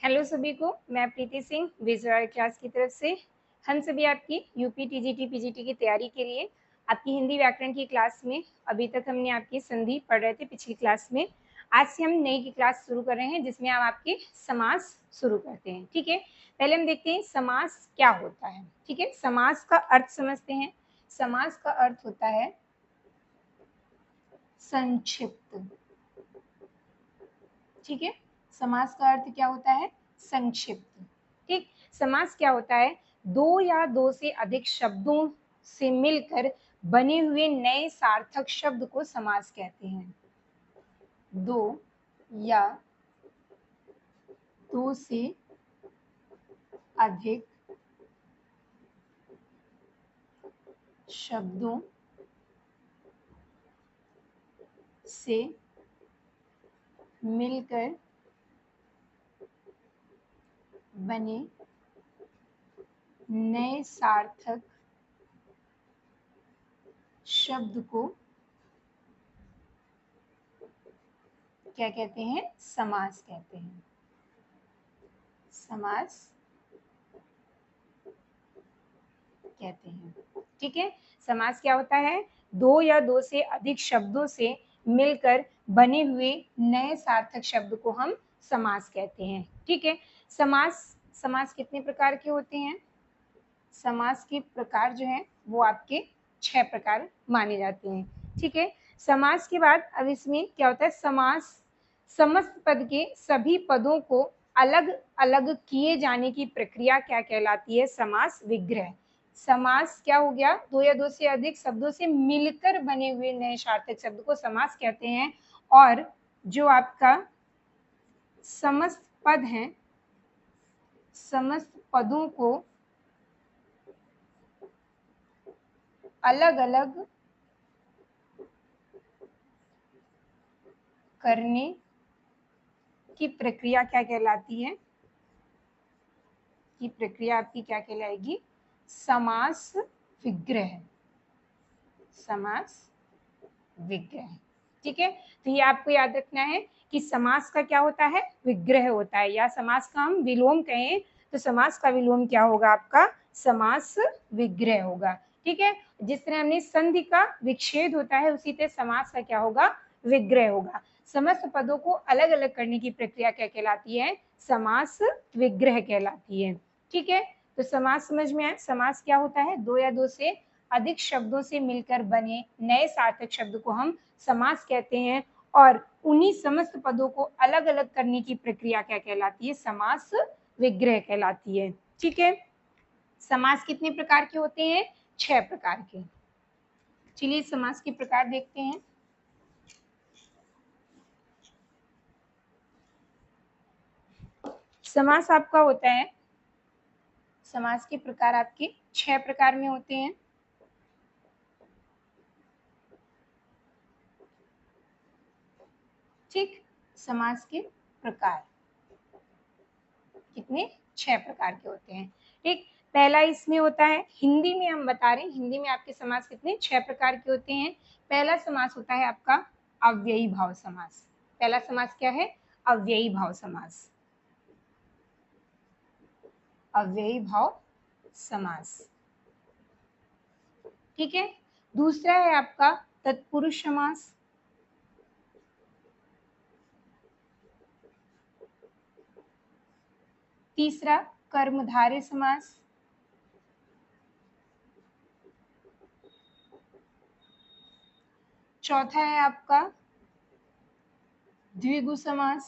Hello सभी को, मैं प्रीति सिंह विजुअल क्लास की तरफ से। हम सभी आपकी यूपी टीजीटी पीजीटी की तैयारी के लिए आपकी हिंदी व्याकरण की क्लास में अभी तक हमने आपकी संधि पढ़ रहे थे पिछली क्लास में। आज से हम नई की क्लास शुरू कर रहे हैं जिसमें हम आपके समास शुरू करते हैं। ठीक है, पहले हम देखते हैं समास क्या होता है। ठीक है, समास का अर्थ समझते हैं। समास का अर्थ होता है संक्षिप्त। ठीक है, समास का अर्थ क्या होता है? संक्षिप्त। ठीक, समास क्या होता है? दो या दो से अधिक शब्दों से मिलकर बने हुए नए सार्थक शब्द को समास कहते हैं। दो या दो से अधिक शब्दों से मिलकर बने नए सार्थक शब्द को क्या कहते हैं? समास कहते हैं। समास कहते हैं। ठीक है, समास क्या होता है? दो या दो से अधिक शब्दों से मिलकर बने हुए नए सार्थक शब्द को हम समास कहते हैं। ठीक है, समास कितने प्रकार के होते हैं? समास के प्रकार जो है वो आपके 6 प्रकार माने जाते हैं। ठीक है, समास के बाद अब इसमें क्या होता है? समास समस्त पद के सभी पदों को अलग अलग किए जाने की प्रक्रिया क्या कहलाती है? समास विग्रह। समास क्या हो गया? दो या दो से अधिक शब्दों से मिलकर बने हुए नए सार्थक शब्द को समास कहते हैं। और जो आपका समस्त पद है, समस्त पदों को अलग अलग करने की प्रक्रिया क्या कहलाती है? की प्रक्रिया आपकी क्या कहलाएगी? समास विग्रह। समास विग्रह। ठीक है, तो ये आपको याद रखना है कि समास का क्या होता है? विग्रह होता है। या समास का हम विलोम कहें तो समास का विलोम क्या होगा आपका? समास विग्रह होगा। ठीक है, जिस तरह हमने संधि का विच्छेद होता है उसी तरह समास का क्या होगा? विग्रह होगा। समस्त पदों को अलग अलग करने की प्रक्रिया क्या कहलाती है? समास विग्रह कहलाती है। ठीक है, तो समास समझ में आया? समास क्या होता है? दो या दो से अधिक शब्दों से मिलकर बने नए सार्थक शब्द को हम समास कहते हैं। और उन्हीं समस्त पदों को अलग अलग करने की प्रक्रिया क्या कहलाती है? समास विग्रह कहलाती है। ठीक है, समास कितने प्रकार के होते हैं? 6 प्रकार के। चलिए समास के प्रकार देखते हैं। समास आपका होता है, समास के प्रकार आपके 6 प्रकार में होते हैं। ठीक, समास के प्रकार कितने? 6 प्रकार के होते हैं। ठीक, पहला इसमें होता है, हिंदी में हम बता रहे हैं, हिंदी में आपके समास कितने? 6 प्रकार के होते हैं। पहला समास होता है आपका अव्ययी भाव समास। पहला समास क्या है? अव्ययी भाव समास। अव्ययी भाव समास। ठीक है, दूसरा है आपका तत्पुरुष समास। तीसरा कर्मधारय समास। चौथा है आपका द्विगु समास।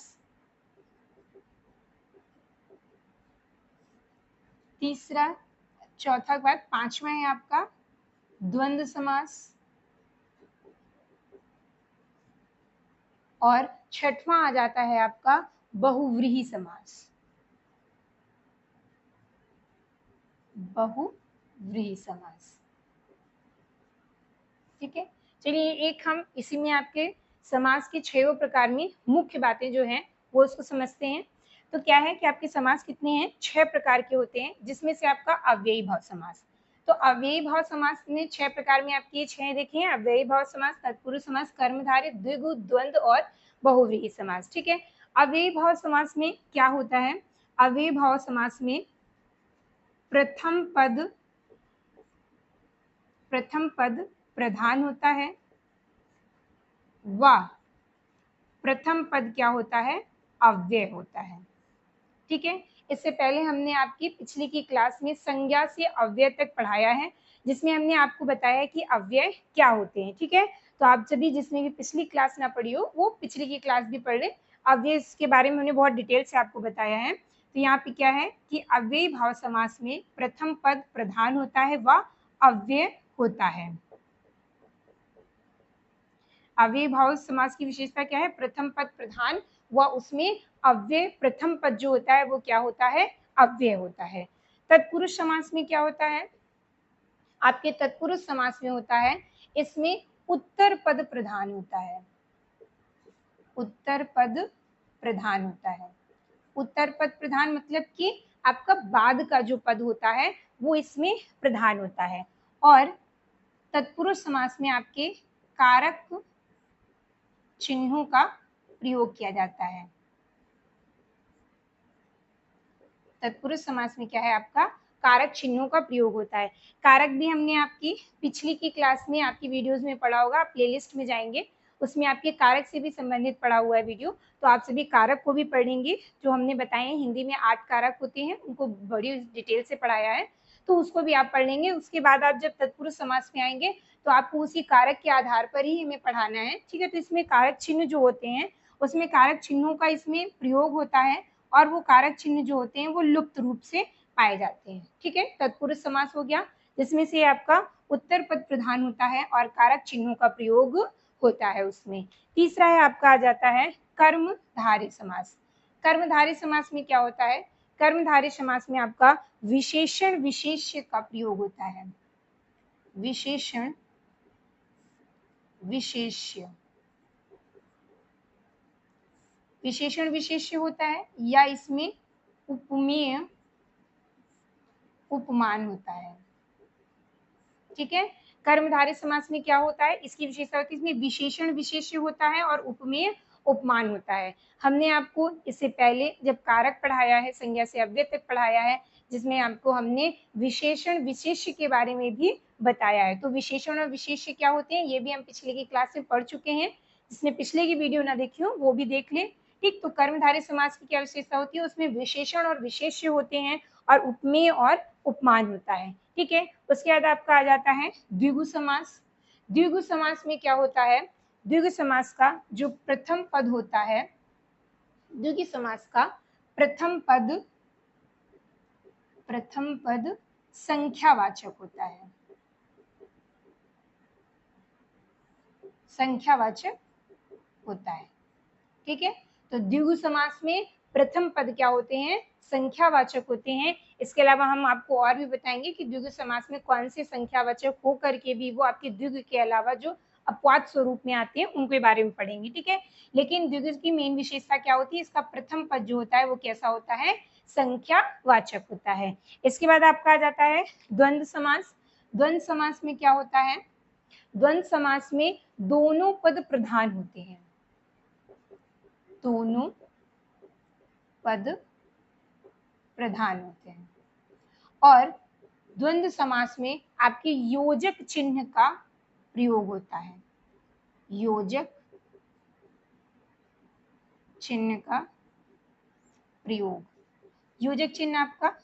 तीसरा, चौथा के बाद पांचवा है आपका द्वंद्व समास। और छठवां आ जाता है आपका बहुव्रीहि समास। बहुव्रीहि समास। ठीक है, चलिए एक हम इसी में आपके समास के 6 प्रकार में मुख्य बातें जो हैं वो उसको समझते हैं। तो क्या है कि आपके समास कितने हैं? 6 प्रकार के होते हैं, जिसमें से आपका अव्ययी भाव समास। तो अव्ययी भाव समास में 6 प्रकार में आपकी 6 देखे हैं, अव्ययी भाव समास, तत्पुरुष समास, कर्मधारय, द्विगु, द्वंद्व और बहुव्रीहि समास। ठीक है, अव्ययी भाव समास में क्या होता है? अव्ययभाव समास में प्रथम पद प्रधान होता है व प्रथम पद क्या होता है, अव्यय होता है। ठीक है, इससे पहले हमने आपकी पिछली की क्लास में संज्ञा से अव्यय तक पढ़ाया है, जिसमें हमने आपको बताया कि अव्यय क्या होते हैं। ठीक है, तो आप सभी जिसने भी पिछली क्लास ना पढ़ी हो वो पिछली की क्लास भी पढ़ ले। अव्यय के बारे में हमने बहुत डिटेल से आपको बताया है। तो यहाँ पे क्या है कि अव्ययी भाव समास में प्रथम पद प्रधान होता है व अव्यय होता है। अव्ययी भाव समास की विशेषता क्या है, प्रथम पद प्रधान व उसमें अव्यय प्रथम पद जो होता है वो क्या होता है, अव्यय होता है। तत्पुरुष समास में क्या होता है, आपके तत्पुरुष समास में होता है, इसमें उत्तर पद प्रधान होता है, उत्तर पद प्रधान होता है। उत्तर पद प्रधान मतलब कि आपका बाद का जो पद होता है वो इसमें प्रधान होता है। और तत्पुरुष समास में आपके कारक चिन्हों का प्रयोग किया जाता है। तत्पुरुष समास में क्या है, आपका कारक चिन्हों का प्रयोग होता है। कारक भी हमने आपकी पिछली की क्लास में आपकी वीडियोस में पढ़ा होगा, आप प्लेलिस्ट में जाएंगे उसमें आपके कारक से भी संबंधित पढ़ा हुआ है वीडियो, तो आप सभी कारक को भी पढ़ेंगे। जो हमने बताए हैं हिंदी में 8 कारक होते हैं, उनको बड़ी डिटेल से पढ़ाया है, तो उसको भी आप पढ़ लेंगे। उसके बाद आप जब तत्पुरुष समास में आएंगे तो आपको उसी कारक के आधार पर ही हमें पढ़ाना है। ठीक है, तो इसमें कारक चिन्ह जो होते हैं उसमें कारक चिन्हों का इसमें प्रयोग होता है और वो कारक चिन्ह जो होते हैं वो लुप्त रूप से पाए जाते हैं। ठीक है, तत्पुरुष समास हो गया जिसमें से आपका उत्तर पद प्रधान होता है और कारक चिन्हों का प्रयोग होता है उसमें। तीसरा है आपका आ जाता है कर्मधारय समास। कर्मधारय समास में क्या होता है, कर्मधारय समास में आपका विशेषण विशेष्य का प्रयोग होता है, विशेषण विशेष्य, विशेषण विशेष्य होता है या इसमें उपमेय उपमान होता है। ठीक है, कर्मधारय समास में क्या होता है, इसकी विशेषता होती है इसमें विशेषण विशेष्य होता है और उपमेय उपमान होता है। हमने आपको इससे पहले जब कारक पढ़ाया है, संज्ञा से अव्यय तक पढ़ाया है, जिसमें आपको हमने विशेषण विशेष्य के बारे में भी बताया है। तो विशेषण और विशेष्य क्या होते हैं ये भी हम पिछले की क्लास में पढ़ चुके हैं, जिसने पिछले की वीडियो ना देखी हो वो भी देख ले। ठीक, तो कर्मधारय समास की क्या विशेषता होती है, उसमें विशेषण और विशेष्य होते हैं और उपमेय और उपमान होता है। ठीक है, उसके बाद आपका आ जाता है द्विगु समास। द्विगु समास में क्या होता है, द्विगु समास का जो प्रथम पद होता है, द्विगु समास का प्रथम पद संख्यावाचक होता है, संख्यावाचक होता है। ठीक है, तो द्विगु समास में प्रथम पद क्या होते हैं, संख्यावाचक होते हैं। इसके अलावा हम आपको और भी बताएंगे कि द्विगु समास में कौन से संख्यावाचक हो करके भी वो आपके द्विगु के अलावा जो अपवाद स्वरूप में आते हैं उनके बारे में पढ़ेंगे। ठीक है, लेकिन द्विगु की मेन विशेषता क्या होती है, इसका प्रथम पद जो होता है वो कैसा होता है, संख्यावाचक होता है। इसके बाद आपका आ जाता है द्वंद्व समास। द्वंद्व समास में क्या होता है, द्वंद्व समास में दोनों पद प्रधान होते हैं, दोनों पद प्रधान होते हैं। और द्वंद्व समास में आपके योजक चिन्ह का प्रयोग होता है, योजक चिन्ह का प्रयोग। योजक चिन्ह आपका,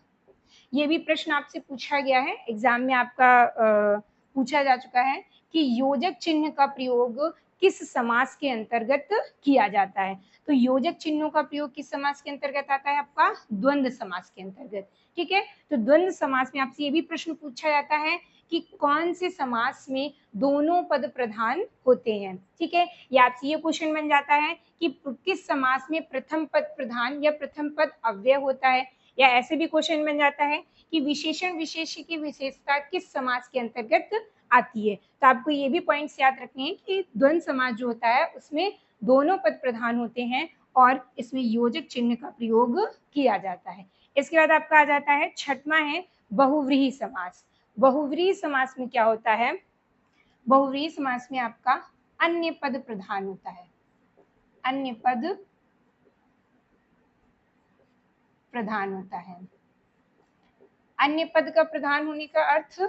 ये भी प्रश्न आपसे पूछा गया है एग्जाम में, आपका पूछा जा चुका है कि योजक चिन्ह का प्रयोग किस समास के अंतर्गत किया जाता है। तो योजक चिन्हों का प्रयोग किस समास के अंतर्गत आता है, आपका द्वंद्व समास के अंतर्गत। ठीक है, तो द्वंद्व समास में आपसे ये भी प्रश्न पूछा जाता है कि कौन से समास में दोनों पद प्रधान होते हैं। ठीक है, या आपसे ये क्वेश्चन बन जाता है कि किस समास में प्रथम पद प्रधान या प्रथम पद अव्यय होता है, या ऐसे भी क्वेश्चन बन जाता है कि विशेषण विशेष्य की विशेषता किस समास के अंतर्गत आती है। तो आपको ये भी पॉइंट्स याद रखने हैं कि द्वंद्व समास जो होता है उसमें दोनों पद प्रधान होते हैं और इसमें योजक चिन्ह का प्रयोग किया जाता है। इसके बाद आपका आ जाता है छठवां है बहुव्रीहि समास। बहुव्रीहि समास में क्या होता है, बहुव्रीहि समास में आपका अन्य पद प्रधान होता है, अन्य पद प्रधान होता है। अन्य पद का प्रधान होने का अर्थ,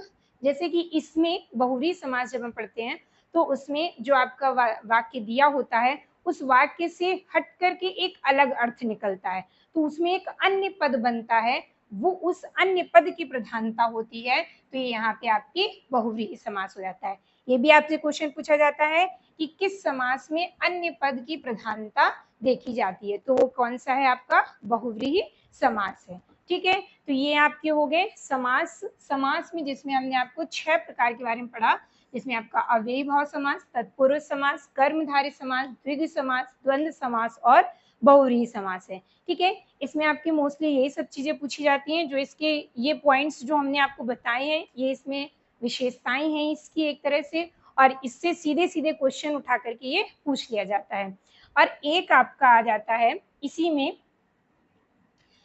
जैसे कि इसमें बहुव्रीहि समास जब हम पढ़ते हैं तो उसमें जो आपका वाक्य दिया होता है उस वाक्य से हट करके एक अलग अर्थ निकलता है, तो उसमें एक अन्य पद बनता है, वो उस अन्य पद की प्रधानता होती है, तो ये यहाँ पे आपकी बहुव्रीहि समास हो जाता है। ये भी आपसे क्वेश्चन पूछा जाता है कि किस समास में अन्य पद की प्रधानता देखी जाती है, तो वो कौन सा है, आपका बहुव्रीहि समास है। ठीक है, तो ये आपके हो गए समास। समास में जिसमें हमने आपको 6 प्रकार के बारे में पढ़ा, जिसमें आपका अव्ययी भाव समास, तत्पुरुष समास, कर्मधारय समास, द्विगु समास, द्वंद्व समास और बहुव्रीहि समास है। ठीक है, इसमें आपके मोस्टली यही सब चीजें पूछी जाती हैं, जो इसके ये पॉइंट्स जो हमने आपको बताए हैं, ये इसमें विशेषताएं हैं इसकी एक तरह से, और इससे सीधे सीधे क्वेश्चन उठा करके ये पूछ लिया जाता है। और एक आपका आ जाता है इसी में,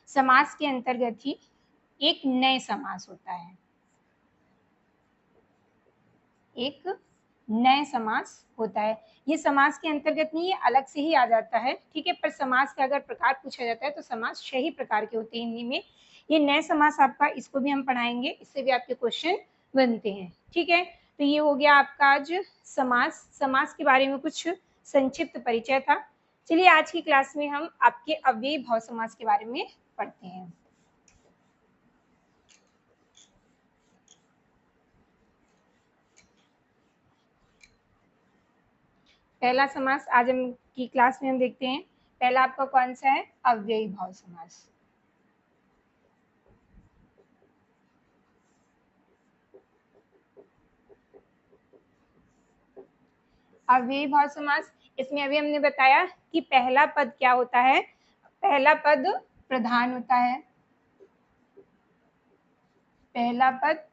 समास के अंतर्गत ही एक नए समास होता है, एक नए समास होता है। ये समास के अंतर्गत नहीं, ये अलग से ही आ जाता है। ठीक है, पर समास का अगर प्रकार पूछा जाता है तो समास 6 ही प्रकार के होते हैं हिंदी में। ये नए समास आपका, इसको भी हम पढ़ाएंगे, इससे भी आपके क्वेश्चन बनते हैं। ठीक है, तो ये हो गया आपका आज समास। समास के बारे में कुछ संक्षिप्त परिचय था। चलिए आज की क्लास में हम आपके अव्ययी भाव समास के बारे में पढ़ते हैं। पहला समास आज हम की क्लास में हम देखते हैं। पहला आपका कौन सा है, अव्ययी भाव समास। अव्ययी भाव समास, इसमें अभी हमने बताया कि पहला पद क्या होता है, पहला पद प्रधान होता है, पहला पद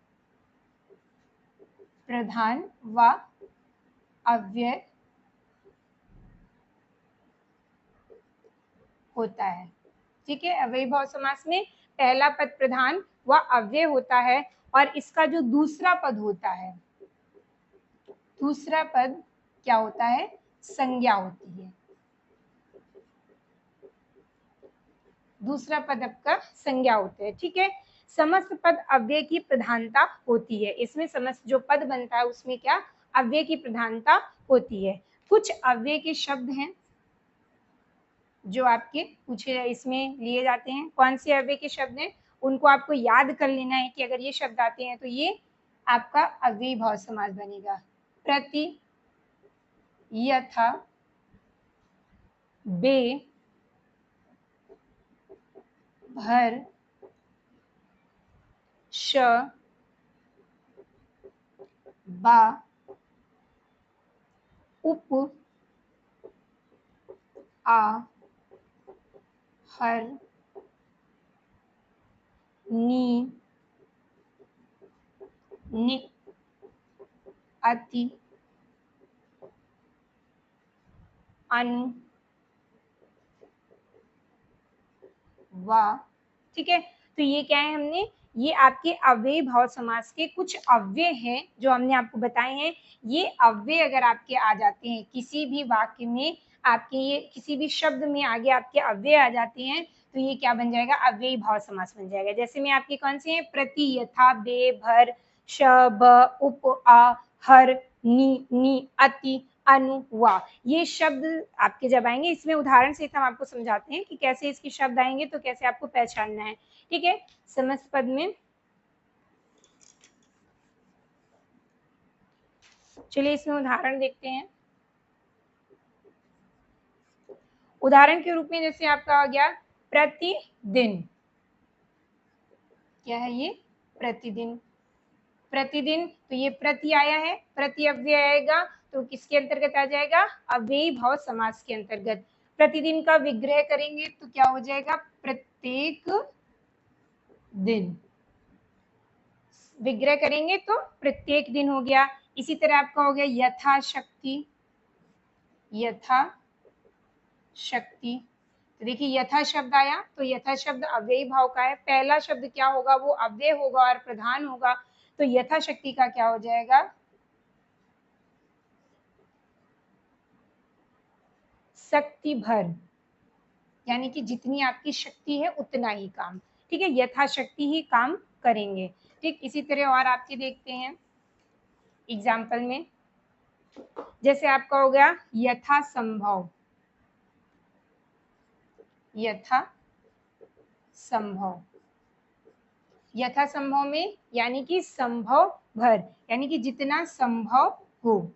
प्रधान व अव्यय होता है। ठीक है, अव्ययी भाव समास में पहला पद प्रधान व अव्यय होता है, और इसका जो दूसरा पद होता है, दूसरा पद क्या होता है, संज्ञा होती है। दूसरा पद आपका संज्ञा होता है। ठीक है, समस्त पद अव्यय की प्रधानता होती है। इसमें समस्त जो पद बनता है उसमें क्या, अव्यय की प्रधानता होती है। कुछ अव्यय के शब्द हैं जो आपके पूछे इसमें लिए जाते हैं। कौन से अव्यय के शब्द हैं, उनको आपको याद कर लेना है कि अगर ये शब्द आते हैं तो ये आपका अव्ययी भाव समास बनेगा। प्रति, यथा, बे, भर, श, बा, उप, आ, हर, नी, नि, अति, अनु, वा। ठीक है, तो ये क्या है, हमने ये आपके अव्ययी भाव समास के कुछ अव्यय हैं जो हमने आपको बताए हैं। ये अव्यय अगर आपके आ जाते हैं किसी भी वाक्य में, आपके ये किसी भी शब्द में आगे आपके अव्यय आ जाते हैं, तो ये क्या बन जाएगा, अव्ययी भाव समास बन जाएगा। जैसे में आपके कौन से हैं, प्रति, यथा, बे, भर, श, ब, उप, आ, हर, नि, अति, अनु, वा। ये शब्द आपके जब आएंगे, इसमें उदाहरण से हम आपको समझाते हैं कि कैसे इसके शब्द आएंगे, तो कैसे आपको पहचानना है। ठीक है, समस्त पद में चलिए इसमें उदाहरण देखते हैं। उदाहरण के रूप में जैसे आपका आ गया प्रतिदिन, क्या है ये, प्रतिदिन। प्रतिदिन, तो ये प्रति आया है, प्रति अव्यय आएगा तो किसके अंतर्गत आ जाएगा, अव्ययी भाव समास के अंतर्गत। प्रतिदिन का विग्रह करेंगे तो क्या हो जाएगा, प्रत्येक दिन। विग्रह करेंगे तो प्रत्येक दिन हो गया। इसी तरह आपका हो गया यथाशक्ति, यथा शक्ति। तो देखिए यथा शब्द आया तो यथा शब्द अव्ययी भाव का है, पहला शब्द क्या होगा, वो अव्यय होगा और प्रधान होगा, तो यथा शक्ति का क्या हो जाएगा, शक्ति भर। यानी कि जितनी आपकी शक्ति है उतना ही काम, ठीक है, यथाशक्ति ही काम करेंगे। ठीक, इसी तरह और आपके देखते हैं एग्जाम्पल में, जैसे आपका हो गया यथा संभव, यथा संभव, यथा संभव में यानी कि संभव भर, यानी कि जितना संभव हो,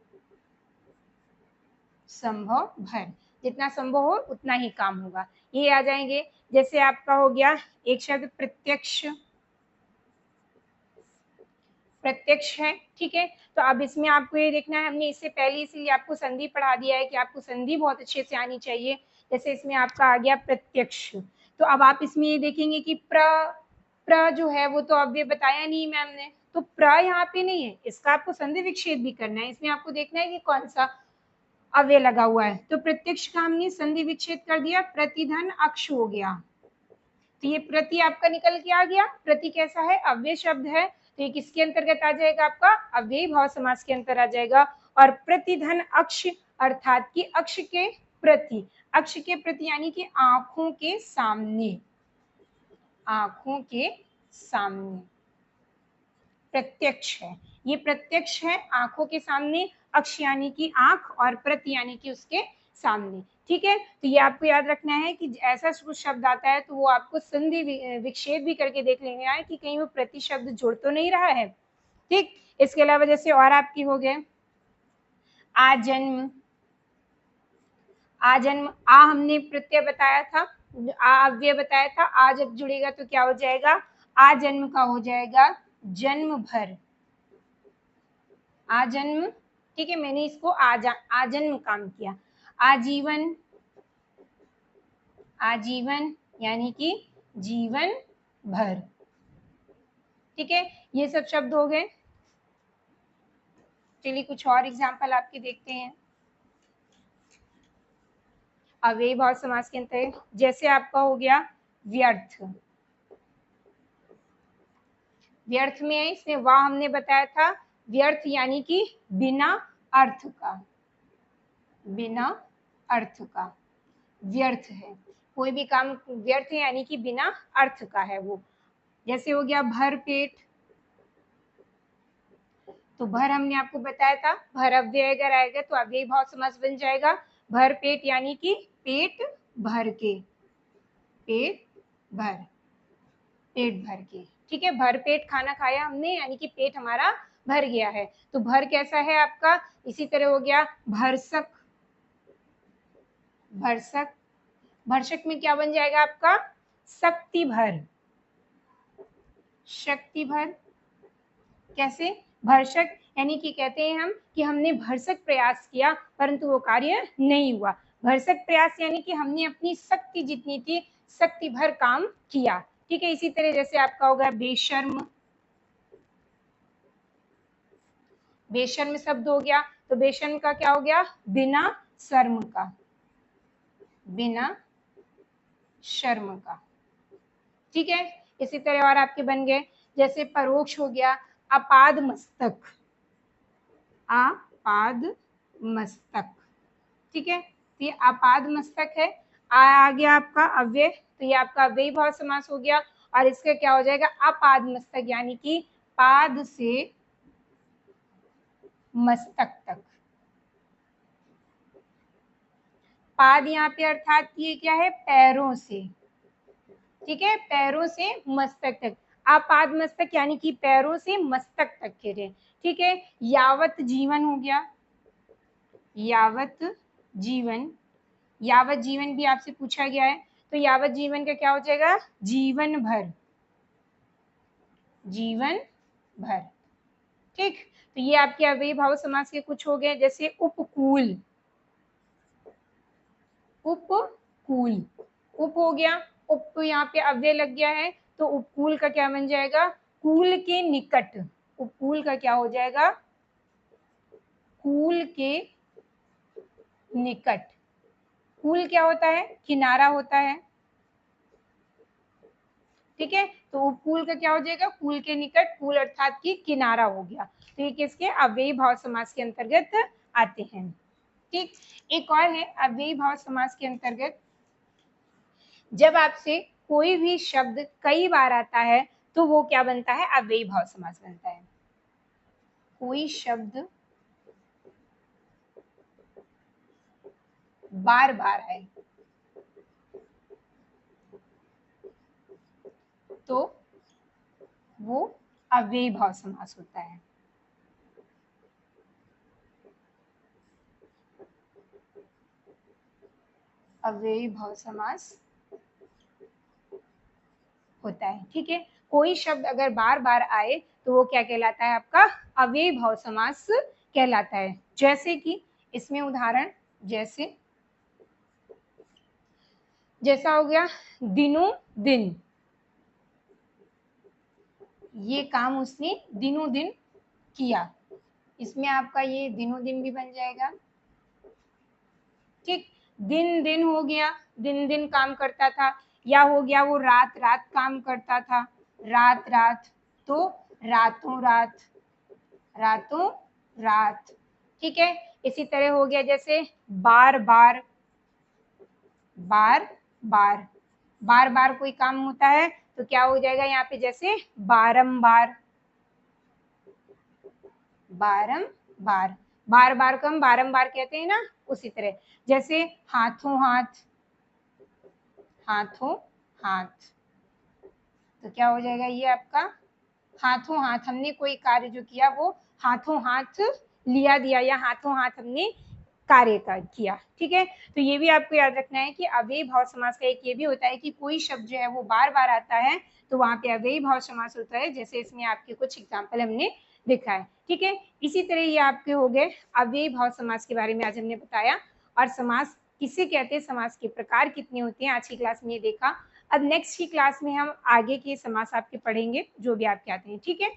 संभव भर, जितना संभव हो उतना ही काम होगा, ये आ जाएंगे। जैसे आपका हो गया एक शब्द प्रत्यक्ष, प्रत्यक्ष है, ठीक है। तो अब इसमें आपको ये देखना है, हमने इससे पहले इसलिए आपको संधि पढ़ा दिया है कि आपको संधि बहुत अच्छे से आनी चाहिए। जैसे इसमें आपका आ गया प्रत्यक्ष, तो अब आप इसमें ये देखेंगे कि प्र जो है वो तो अव्यय बताया नहीं मैम ने, तो प्र यहाँ पे नहीं है, इसका आपको संधि विच्छेद भी करना है। इसमें आपको देखना है कि कौन सा अव्यय लगा हुआ है। तो प्रत्यक्ष का हमने संधि विच्छेद कर दिया, प्रतिधन अक्ष हो गया, तो ये प्रति आपका निकल के आ गया। प्रति कैसा है, अव्यय शब्द है, तो ये किसके अंतर्गत आ जाएगा, आपका अव्ययी भाव समास के अंतर आ जाएगा। और प्रतिधन अक्ष अर्थात कि अक्ष के प्रति, अक्ष के प्रति यानी कि आंखों के सामने, आंखों के सामने प्रत्यक्ष है, ये प्रत्यक्ष है आंखों के सामने, अक्ष यानी कि आंख और प्रति यानी कि उसके सामने, ठीक है। तो ये आपको याद रखना है कि ऐसा कुछ शब्द आता है तो वो आपको संधि विच्छेद भी करके देख लेना है कि कहीं वो प्रति शब्द जुड़ तो नहीं रहा है, ठीक। इसके अलावा जैसे और आपकी हो गए आजन्म, आजन्म, आ हमने प्रत्यय बताया था, आ अव्यय बताया था, आ जब जुड़ेगा तो क्या हो जाएगा, आजन्म का हो जाएगा जन्म भर, आजन्म, ठीक है, मैंने इसको आजन्म काम किया। आजीवन, आजीवन यानी कि जीवन भर, ठीक है, ये सब शब्द हो गए। चलिए कुछ और एग्जाम्पल आपके देखते हैं अव्ययी भाव समास के अंतर। जैसे आपका हो गया व्यर्थ, व्यर्थ में है, इसमें वाह हमने बताया था, व्यर्थ यानी कि बिना अर्थ का, बिना अर्थ का व्यर्थ है, कोई भी काम व्यर्थ है यानी कि बिना अर्थ का है वो। जैसे हो गया भर पेट, तो भर हमने आपको बताया था, भर अव्यय अगर आएगा तो अव्ययी भाव समास बन जाएगा। भर पेट यानी कि पेट भर के, पेट भर, पेट भर के, ठीक है, भर पेट खाना खाया हमने यानी कि पेट हमारा भर गया है। तो भर कैसा है आपका, इसी तरह हो गया भरसक, भरसक, भरसक में क्या बन जाएगा आपका शक्ति भर, शक्ति भर, कैसे, भरसक यानी कि कहते हैं हम कि हमने भरसक प्रयास किया परंतु वो कार्य नहीं हुआ। भरसक प्रयास यानी कि हमने अपनी शक्ति जितनी थी शक्ति भर काम किया, ठीक है। इसी तरह जैसे आपका होगा बेशर्म, बेशर्म शब्द हो गया, तो बेशर्म का क्या हो गया, बिना शर्म का, बिना शर्म का, ठीक है। इसी तरह और आपके बन गए, जैसे परोक्ष हो गया अपाद मस्तक, आपाद मस्तक, ठीक है, तो ये आपाद मस्तक है। आ गया आपका अव्यय, तो ये आपका अव्ययी भाव समास हो गया। और इसका क्या हो जाएगा अपाद मस्तक यानी कि पाद से मस्तक तक, पाद यहाँ पे अर्थात ये क्या है पैरों से, ठीक है, पैरों से मस्तक तक, आपाद मस्तक यानी कि पैरों से मस्तक तक के रहे, ठीक है। यावत जीवन हो गया, यावत जीवन, यावत जीवन भी आपसे पूछा गया है, तो यावत जीवन का क्या हो जाएगा जीवन भर, जीवन भर, ठीक। तो ये आपके अव्ययी भाव समास के कुछ हो गए। जैसे उपकूल, उपकूल, उप हो गया, उप यहाँ पे अव्यय लग गया है, तो उपकूल का क्या बन जाएगा कूल के निकट, उपकूल का क्या हो जाएगा कूल के निकट, कूल क्या होता है किनारा होता है, ठीक है, तो उपकूल का क्या हो जाएगा कूल के निकट, कूल अर्थात की किनारा हो गया। तो ये किसके अव्ययी भाव समास के अंतर्गत आते हैं, ठीक। एक और है अव्ययी भाव समास के अंतर्गत, जब आपसे कोई भी शब्द कई बार आता है तो वो क्या बनता है, अव्ययी भाव समास बनता है। कोई शब्द बार बार आए तो वो अव्ययी भाव समास होता है। अव्ययी भाव समास होता है, ठीक है। कोई शब्द अगर बार बार आए तो वो क्या कहलाता है, आपका अव्ययी भाव समास कहलाता है। जैसे कि इसमें उदाहरण, जैसा हो गया दिनों दिन, ये काम उसने दिनों दिन किया, इसमें आपका ये दिनों दिन भी बन जाएगा, ठीक। दिन दिन हो गया, दिन दिन काम करता था, या हो गया वो रात रात काम करता था, रात रात, तो रातों रात, रातों रात, ठीक है। इसी तरह हो गया जैसे बार बार, बार बार, बार बार कोई काम होता है तो क्या हो जाएगा यहाँ पे, जैसे बारंबार, बारंबार, बार बार को हम बारंबार कहते हैं ना, उसी तरह। जैसे हाथों हाथ, हाथों हाथ, तो क्या हो जाएगा ये आपका हाथों हाथ, हमने कोई कार्य जो किया वो हाथों हाथ लिया दिया, या हाथों हाथ हमने कार्य का किया, ठीक है। तो ये भी आपको याद रखना है कि अव्ययी भाव समास का एक ये भी होता है कि कोई शब्द जो है वो बार बार आता है तो वहां पे अव्ययी भाव समास होता है, जैसे इसमें आपके कुछ एग्जाम्पल हमने देखा है, ठीक है। इसी तरह ये आपके हो गए अव्ययी भाव समास के बारे में आज हमने बताया, और समास किसे कहते हैं, समास के प्रकार कितने होते हैं, आज की क्लास में ये देखा। अब नेक्स्ट की क्लास में हम आगे के समास आपके पढ़ेंगे जो भी आपके आते हैं, ठीक है।